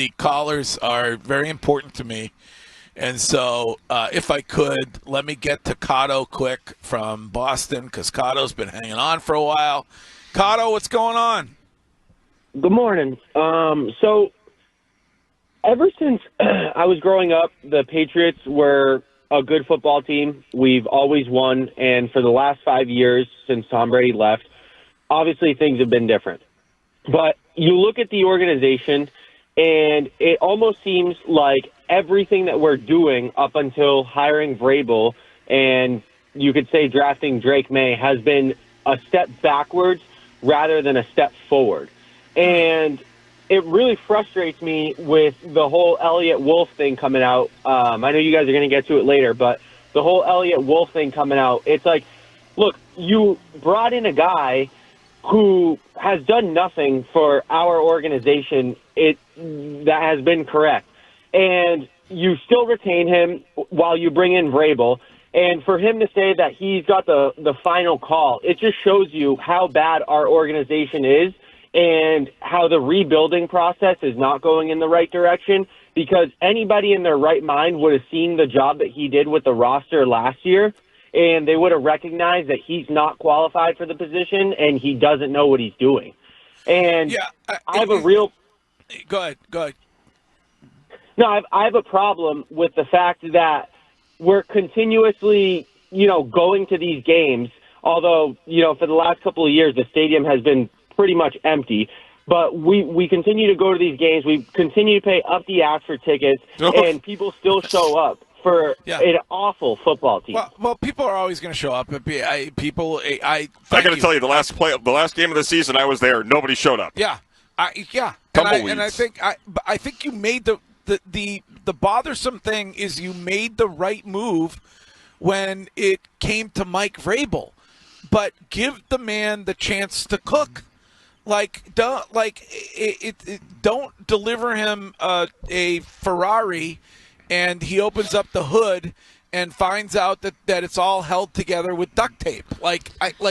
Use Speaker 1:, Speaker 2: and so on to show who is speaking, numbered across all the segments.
Speaker 1: the callers are very important to me. And so if I could, let me get to Cotto quick from Boston, because Cotto's been hanging on for a while. Cotto, what's going on?
Speaker 2: Good morning. So ever since I was growing up, the Patriots were a good football team. We've always won. And for the last 5 years since Tom Brady left, obviously things have been different. But you look at the organization, and it almost seems like everything that we're doing up until hiring Vrabel and you could say drafting Drake May has been a step backwards rather than a step forward. And it really frustrates me with the whole Eliot Wolf thing coming out. I know you guys are going to get to it later, but the whole Eliot Wolf thing coming out, it's like, look, you brought in a guy who has done nothing for our organization that has been correct. And you still retain him while you bring in Vrabel. And for him to say that he's got the final call, it just shows you how bad our organization is and how the rebuilding process is not going in the right direction, because anybody in their right mind would have seen the job that he did with the roster last year, and they would have recognized that he's not qualified for the position and he doesn't know what he's doing. And I have a real...
Speaker 1: Go ahead.
Speaker 2: No, I have a problem with the fact that we're continuously, going to these games, although, for the last couple of years, the stadium has been pretty much empty. But we continue to go to these games. We continue to pay up the ass for tickets, and people still show up for an awful football team.
Speaker 1: Well, people are always going to show up. I
Speaker 3: got to tell you, the last game of the season, I was there. Nobody showed up.
Speaker 1: And I think you made the bothersome thing is you made the right move when it came to Mike Vrabel, but give the man the chance to cook. Don't deliver him a Ferrari, and he opens up the hood and finds out that it's all held together with duct tape.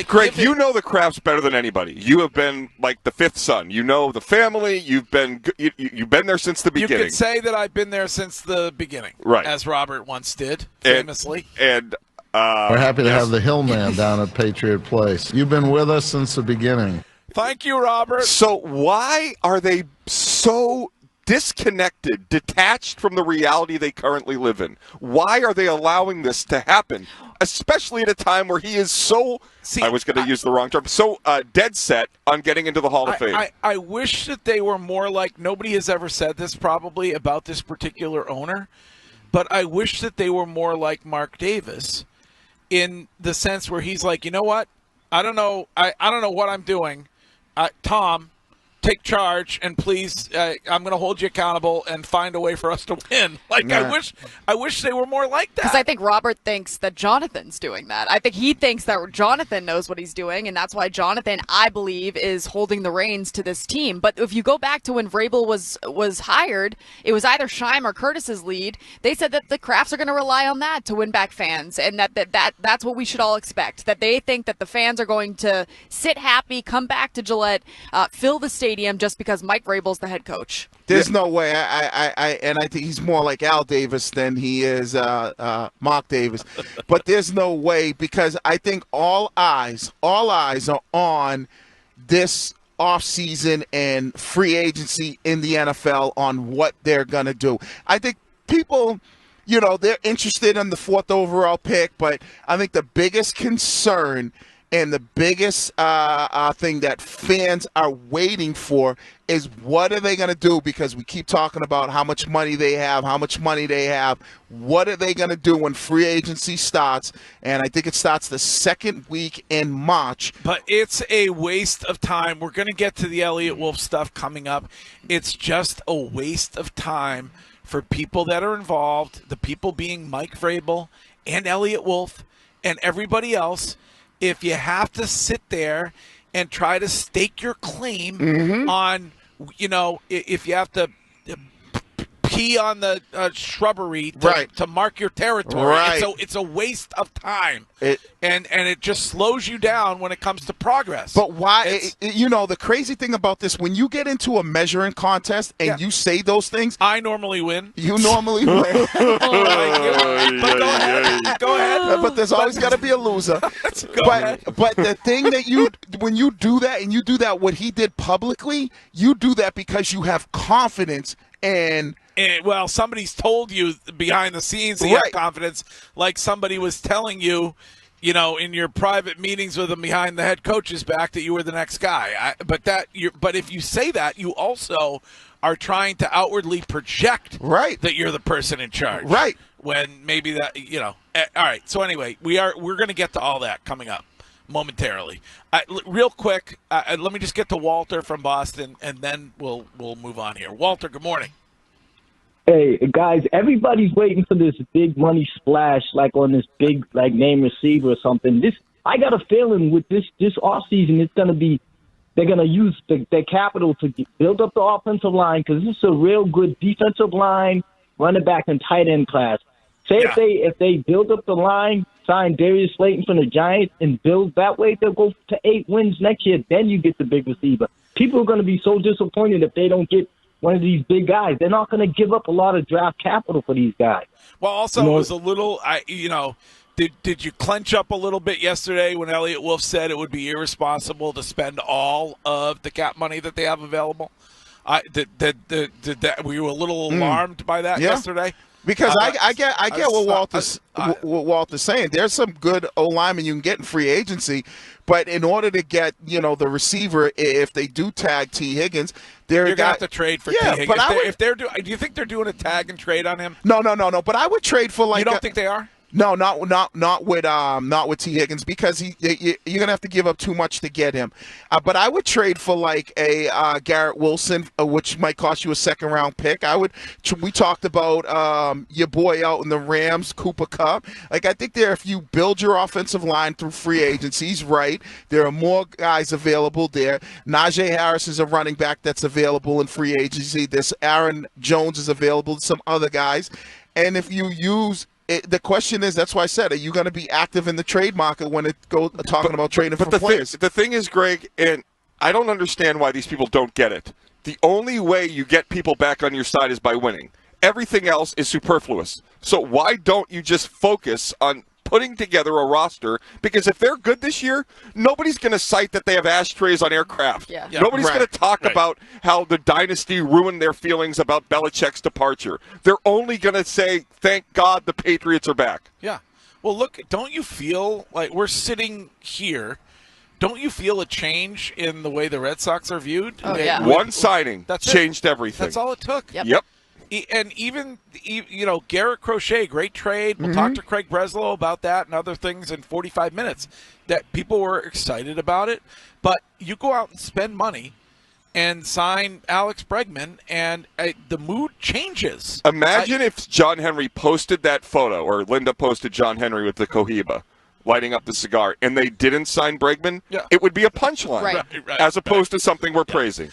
Speaker 3: Greg, you know the crafts better than anybody. You have been like the fifth son. You know the family. You've been there since the beginning.
Speaker 1: You could say that I've been there since the beginning,
Speaker 3: right?
Speaker 1: As Robert once did, famously.
Speaker 3: And
Speaker 4: we're happy to have the Hillman down at Patriot Place. You've been with us since the beginning.
Speaker 1: Thank you, Robert.
Speaker 3: So why are they so disconnected, detached from the reality they currently live in? Why are they allowing this to happen, especially at a time where he is so, I was going to use the wrong term, so dead set on getting into the Hall of Fame?
Speaker 1: I wish that they were more like, nobody has ever said this probably about this particular owner, but I wish that they were more like Mark Davis in the sense where he's like, you know what? I don't know what I'm doing. Tom, take charge, and please, I'm going to hold you accountable and find a way for us to win. I wish they were more like that.
Speaker 5: Because I think Robert thinks that Jonathan's doing that. I think he thinks that Jonathan knows what he's doing, and that's why Jonathan, I believe, is holding the reins to this team. But if you go back to when Vrabel was hired, it was either Scheim or Curtis's lead. They said that the Crafts are going to rely on that to win back fans, and that's what we should all expect. That they think that the fans are going to sit happy, come back to Gillette, fill the stadium just because Mike Vrabel's the head coach.
Speaker 6: There's no way. I think he's more like Al Davis than he is Mark Davis. But there's no way, because I think all eyes are on this offseason and free agency in the NFL on what they're going to do. I think people, they're interested in the 4th overall pick, but I think the biggest concern and the biggest thing that fans are waiting for is what are they going to do, because we keep talking about how much money they have. What are they going to do when free agency starts? And I think it starts the second week in March.
Speaker 1: But it's a waste of time. We're going to get to the Eliot Wolf stuff coming up. It's just a waste of time for people that are involved, the people being Mike Vrabel and Eliot Wolf and everybody else. If you have to sit there and try to stake your claim on, if you have to key on the shrubbery to mark your territory.
Speaker 6: Right.
Speaker 1: It's a waste of time. And it just slows you down when it comes to progress.
Speaker 6: But why? The crazy thing about this, when you get into a measuring contest and you say those things,
Speaker 1: I normally win.
Speaker 6: You normally win.
Speaker 1: But go ahead.
Speaker 6: But there's always got to be a loser. But the thing that when you do that and you do that, what he did publicly, you do that because you have confidence and.
Speaker 1: Well, somebody's told you behind the scenes that you have confidence, like somebody was telling you, in your private meetings with them behind the head coach's back that you were the next guy. But if you say that, you also are trying to outwardly project that you're the person in charge.
Speaker 6: Right.
Speaker 1: When maybe that, all right. So anyway, we're going to get to all that coming up momentarily. Real quick, let me just get to Walter from Boston, and then we'll move on here. Walter, good morning.
Speaker 7: Hey, guys, everybody's waiting for this big money splash, like on this big, like, name receiver or something. I got a feeling with this offseason, it's going to be, they're going to use their capital to build up the offensive line, because this is a real good defensive line, running back, and tight end class. If they build up the line, sign Darius Slayton from the Giants, and build that way, they'll go to 8 wins next year. Then you get the big receiver. People are going to be so disappointed if they don't get one of these big guys. They're not going to give up a lot of draft capital for these guys.
Speaker 1: Well, also, it was a little, did you clench up a little bit yesterday when Eliot Wolf said it would be irresponsible to spend all of the cap money that they have available? Were you a little alarmed by that yesterday?
Speaker 6: Because I get what Walter's saying. There's some good O-linemen you can get in free agency, but in order to get the receiver, if they do tag T. Higgins,
Speaker 1: you're gonna have to trade for T. Higgins.
Speaker 6: But
Speaker 1: do you think they're doing a tag and trade on him?
Speaker 6: No. But I would trade for
Speaker 1: You don't think they are?
Speaker 6: No, not with T. Higgins, because you're gonna have to give up too much to get him. But I would trade for like a Garrett Wilson, which might cost you a second-round pick. We talked about your boy out in the Rams, Cooper Kupp. Like, I think if you build your offensive line through free agencies, right, there are more guys available there. Najee Harris is a running back that's available in free agency. This Aaron Jones is available. Some other guys, and if you use the question is, that's why I said, are you going to be active in the trade market when it goes talking about trading for players?
Speaker 3: The thing is, Greg, and I don't understand why these people don't get it. The only way you get people back on your side is by winning. Everything else is superfluous. So why don't you just focus on putting together a roster? Because if they're good this year, nobody's going to cite that they have ashtrays on aircraft.
Speaker 5: Yeah.
Speaker 3: Nobody's going to talk about how the dynasty ruined their feelings about Belichick's departure. They're only going to say, thank God the Patriots are back.
Speaker 1: Yeah. Well, look, don't you feel like we're sitting here? Don't you feel a change in the way the Red Sox are viewed?
Speaker 5: Oh, yeah.
Speaker 3: One signing changed everything.
Speaker 1: That's all it took.
Speaker 3: Yep.
Speaker 1: And even, Garrett Crochet, great trade. We'll talk to Craig Breslow about that and other things in 45 minutes. That people were excited about it. But you go out and spend money and sign Alex Bregman, and the mood changes.
Speaker 3: Imagine if John Henry posted that photo, or Linda posted John Henry with the Cohiba lighting up the cigar, and they didn't sign Bregman. It would be a punchline, as opposed to something we're praising.